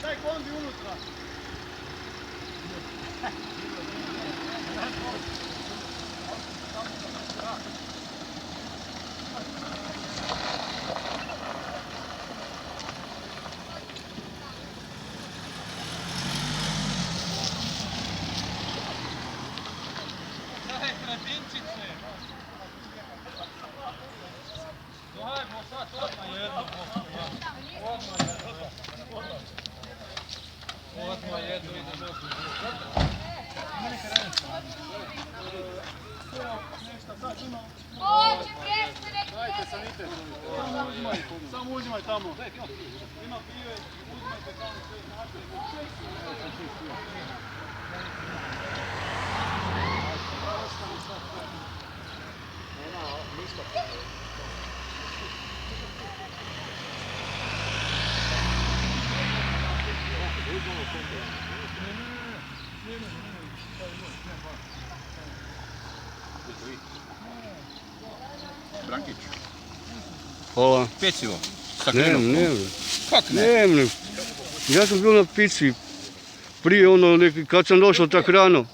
Daj kombi unutra. Samo uzimaj tamo. Ima pive, uzimajte tamo sve Brankić. Hvala. Pecivo. Nemam. Kak ne? Nemam. Ja sam bio na pici. Prije kad sam došao tak rano.